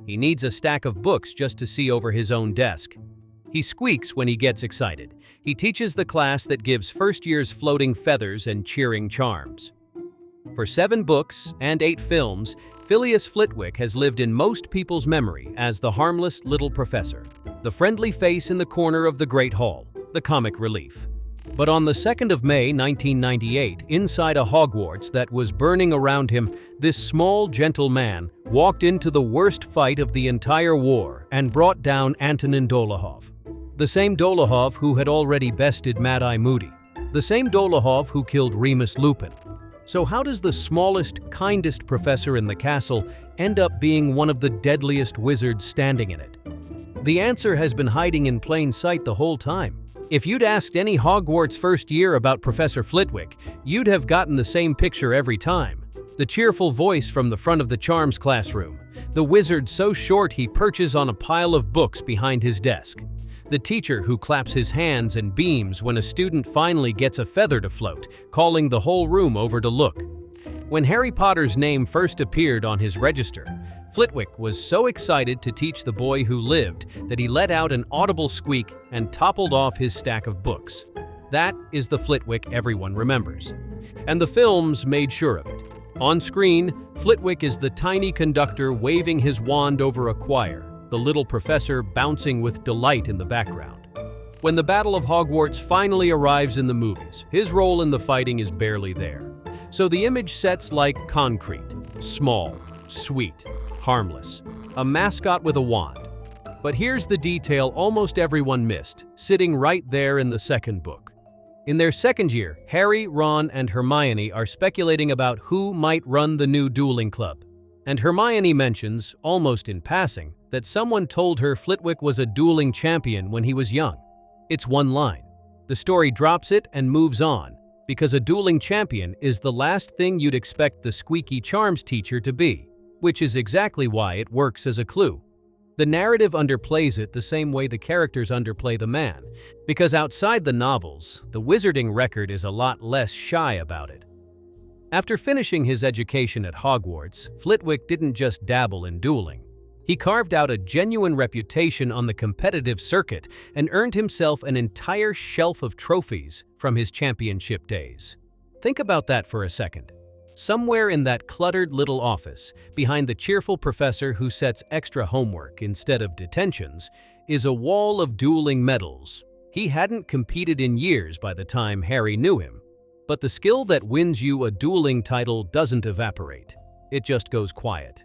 He needs a stack of books just to see over his own desk. He squeaks when he gets excited. He teaches the class that gives first years floating feathers and cheering charms. For 7 books and 8 films, Filius Flitwick has lived in most people's memory as the harmless little professor, the friendly face in the corner of the Great Hall, the comic relief. But on the 2nd of May 1998, inside a Hogwarts that was burning around him, this small, gentle man walked into the worst fight of the entire war and brought down Antonin Dolohov. The same Dolohov who had already bested Mad-Eye Moody. The same Dolohov who killed Remus Lupin. So how does the smallest, kindest professor in the castle end up being one of the deadliest wizards standing in it? The answer has been hiding in plain sight the whole time. If you'd asked any Hogwarts first year about Professor Flitwick, you'd have gotten the same picture every time. The cheerful voice from the front of the charms classroom. The wizard so short he perches on a pile of books behind his desk. The teacher who claps his hands and beams when a student finally gets a feather to float, calling the whole room over to look. When Harry Potter's name first appeared on his register, Flitwick was so excited to teach the boy who lived that he let out an audible squeak and toppled off his stack of books. That is the Flitwick everyone remembers. And the films made sure of it. On screen, Flitwick is the tiny conductor waving his wand over a choir, the little professor bouncing with delight in the background. When the Battle of Hogwarts finally arrives in the movies, his role in the fighting is barely there. So the image sets like concrete, small, sweet, harmless, a mascot with a wand. But here's the detail almost everyone missed, sitting right there in the second book. In their second year, Harry, Ron, and Hermione are speculating about who might run the new dueling club. And Hermione mentions, almost in passing, that someone told her Flitwick was a dueling champion when he was young. It's one line. The story drops it and moves on, because a dueling champion is the last thing you'd expect the squeaky charms teacher to be, which is exactly why it works as a clue. The narrative underplays it the same way the characters underplay the man, because outside the novels, the wizarding record is a lot less shy about it. After finishing his education at Hogwarts, Flitwick didn't just dabble in dueling. He carved out a genuine reputation on the competitive circuit and earned himself an entire shelf of trophies from his championship days. Think about that for a second. Somewhere in that cluttered little office, behind the cheerful professor who sets extra homework instead of detentions, is a wall of dueling medals. He hadn't competed in years by the time Harry knew him. But the skill that wins you a dueling title doesn't evaporate. It just goes quiet.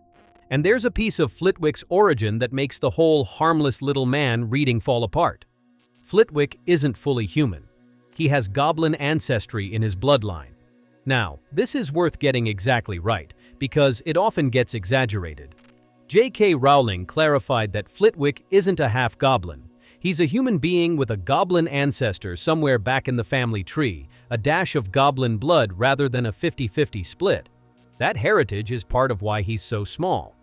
And there's a piece of Flitwick's origin that makes the whole harmless little man reading fall apart. Flitwick isn't fully human. He has goblin ancestry in his bloodline. Now, this is worth getting exactly right, because it often gets exaggerated. J.K. Rowling clarified that Flitwick isn't a half-goblin. He's a human being with a goblin ancestor somewhere back in the family tree, a dash of goblin blood rather than a 50-50 split. That heritage is part of why he's so small.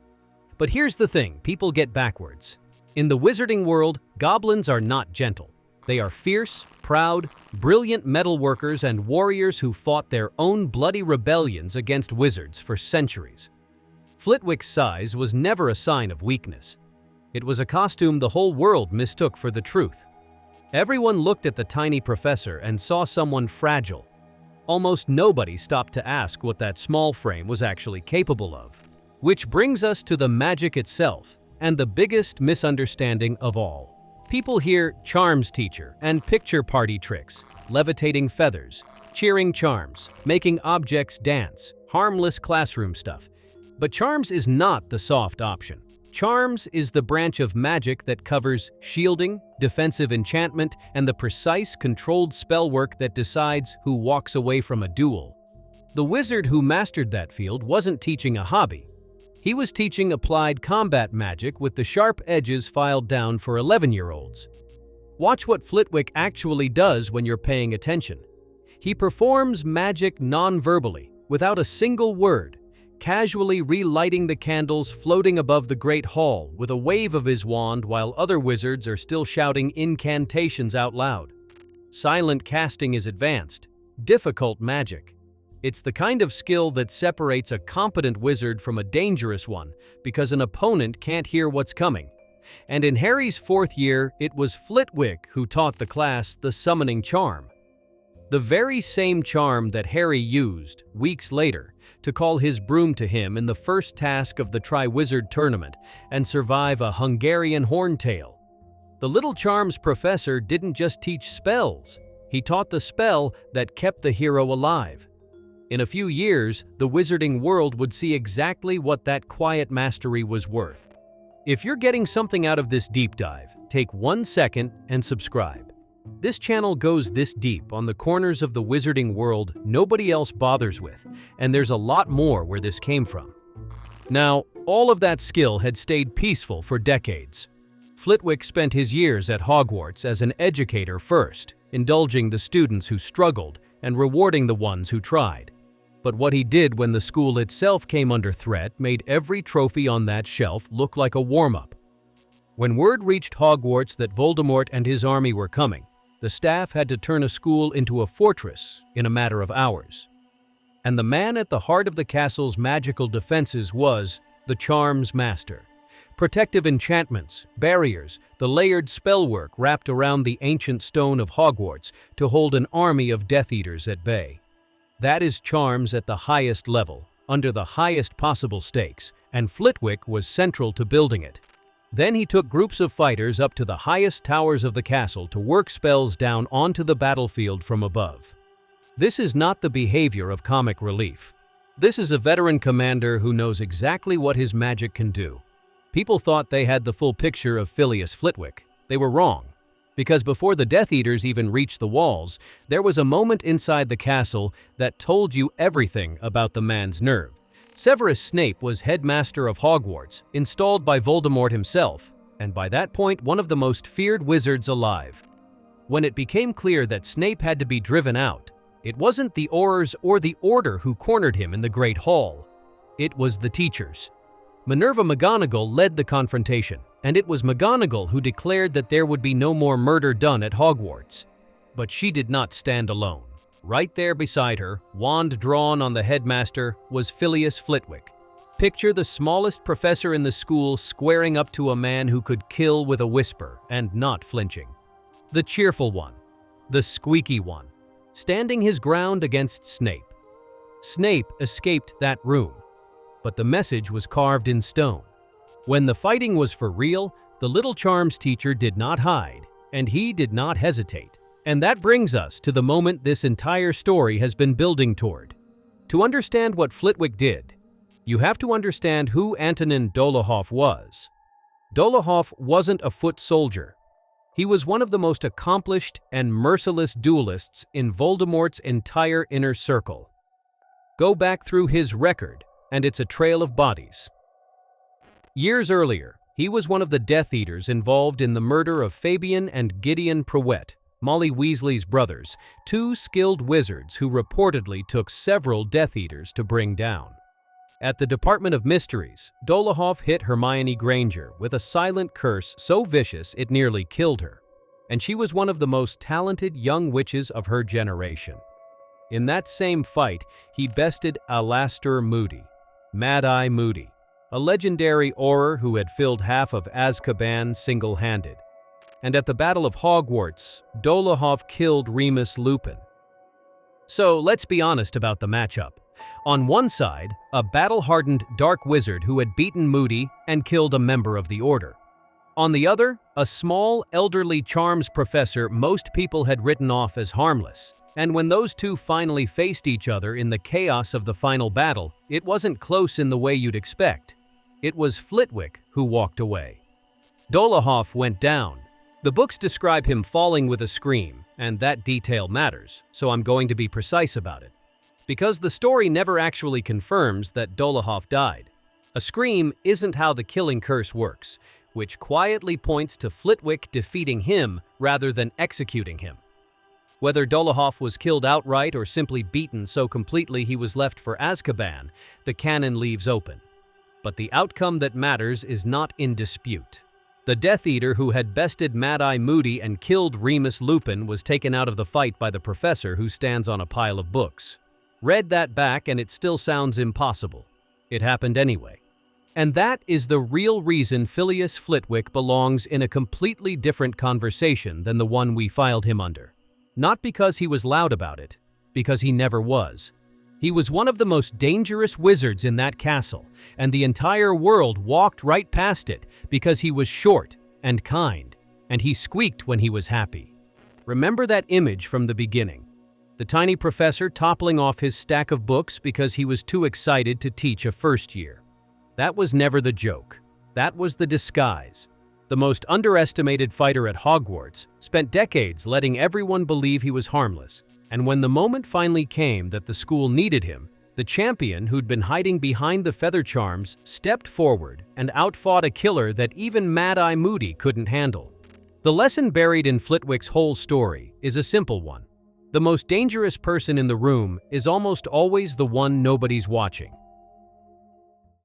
But here's the thing people get backwards. In the wizarding world, goblins are not gentle. They are fierce, proud, brilliant metalworkers and warriors who fought their own bloody rebellions against wizards for centuries. Flitwick's size was never a sign of weakness. It was a costume the whole world mistook for the truth. Everyone looked at the tiny professor and saw someone fragile. Almost nobody stopped to ask what that small frame was actually capable of. Which brings us to the magic itself, and the biggest misunderstanding of all. People hear charms teacher and picture party tricks, levitating feathers, cheering charms, making objects dance, harmless classroom stuff. But charms is not the soft option. Charms is the branch of magic that covers shielding, defensive enchantment, and the precise, controlled spell work that decides who walks away from a duel. The wizard who mastered that field wasn't teaching a hobby. He was teaching applied combat magic with the sharp edges filed down for 11-year-olds. Watch what Flitwick actually does when you're paying attention. He performs magic non-verbally, without a single word, casually relighting the candles floating above the Great Hall with a wave of his wand while other wizards are still shouting incantations out loud. Silent casting is advanced, difficult magic. It's the kind of skill that separates a competent wizard from a dangerous one, because an opponent can't hear what's coming. And in Harry's 4th year, it was Flitwick who taught the class the summoning charm. The very same charm that Harry used, weeks later, to call his broom to him in the first task of the Triwizard Tournament and survive a Hungarian horntail. The little charm's professor didn't just teach spells, he taught the spell that kept the hero alive. In a few years, the wizarding world would see exactly what that quiet mastery was worth. If you're getting something out of this deep dive, take 1 second and subscribe. This channel goes this deep on the corners of the wizarding world nobody else bothers with, and there's a lot more where this came from. Now, all of that skill had stayed peaceful for decades. Flitwick spent his years at Hogwarts as an educator first, indulging the students who struggled and rewarding the ones who tried. But what he did when the school itself came under threat made every trophy on that shelf look like a warm-up. When word reached Hogwarts that Voldemort and his army were coming, the staff had to turn a school into a fortress in a matter of hours. And the man at the heart of the castle's magical defenses was the charm's master. Protective enchantments, barriers, the layered spellwork wrapped around the ancient stone of Hogwarts to hold an army of Death Eaters at bay. That is charms at the highest level, under the highest possible stakes, and Flitwick was central to building it. Then he took groups of fighters up to the highest towers of the castle to work spells down onto the battlefield from above. This is not the behavior of comic relief. This is a veteran commander who knows exactly what his magic can do. People thought they had the full picture of Filius Flitwick. They were wrong. Because before the Death Eaters even reached the walls, there was a moment inside the castle that told you everything about the man's nerve. Severus Snape was headmaster of Hogwarts, installed by Voldemort himself, and by that point one of the most feared wizards alive. When it became clear that Snape had to be driven out, it wasn't the Aurors or the Order who cornered him in the Great Hall. It was the teachers. Minerva McGonagall led the confrontation, and it was McGonagall who declared that there would be no more murder done at Hogwarts. But she did not stand alone. Right there beside her, wand drawn on the headmaster, was Filius Flitwick. Picture the smallest professor in the school squaring up to a man who could kill with a whisper and not flinching. The cheerful one, the squeaky one, standing his ground against Snape. Snape escaped that room, but the message was carved in stone. When the fighting was for real, the little charms teacher did not hide, and he did not hesitate. And that brings us to the moment this entire story has been building toward. To understand what Flitwick did, you have to understand who Antonin Dolohov was. Dolohov wasn't a foot soldier. He was one of the most accomplished and merciless duelists in Voldemort's entire inner circle. Go back through his record, and it's a trail of bodies. Years earlier, he was one of the Death Eaters involved in the murder of Fabian and Gideon Prewett, Molly Weasley's brothers, 2 skilled wizards who reportedly took several Death Eaters to bring down. At the Department of Mysteries, Dolohov hit Hermione Granger with a silent curse so vicious it nearly killed her, and she was one of the most talented young witches of her generation. In that same fight, he bested Alastor Moody, Mad-Eye Moody, a legendary Auror who had filled half of Azkaban single-handed. And at the Battle of Hogwarts, Dolohov killed Remus Lupin. So let's be honest about the matchup. On one side, a battle-hardened dark wizard who had beaten Moody and killed a member of the Order. On the other, a small, elderly charms professor most people had written off as harmless. And when those two finally faced each other in the chaos of the final battle, it wasn't close in the way you'd expect. It was Flitwick who walked away. Dolohov went down. The books describe him falling with a scream, and that detail matters, so I'm going to be precise about it. Because the story never actually confirms that Dolohov died. A scream isn't how the killing curse works, which quietly points to Flitwick defeating him rather than executing him. Whether Dolohov was killed outright or simply beaten so completely he was left for Azkaban, the canon leaves open. But the outcome that matters is not in dispute. The Death Eater who had bested Mad-Eye Moody and killed Remus Lupin was taken out of the fight by the professor who stands on a pile of books. Read that back and it still sounds impossible. It happened anyway. And that is the real reason Filius Flitwick belongs in a completely different conversation than the one we filed him under. Not because he was loud about it, because he never was. He was one of the most dangerous wizards in that castle, and the entire world walked right past it because he was short and kind, and he squeaked when he was happy. Remember that image from the beginning? The tiny professor toppling off his stack of books because he was too excited to teach a first year. That was never the joke. That was the disguise. The most underestimated fighter at Hogwarts spent decades letting everyone believe he was harmless, and when the moment finally came that the school needed him, the champion who'd been hiding behind the feather charms stepped forward and outfought a killer that even Mad-Eye Moody couldn't handle. The lesson buried in Flitwick's whole story is a simple one. The most dangerous person in the room is almost always the one nobody's watching.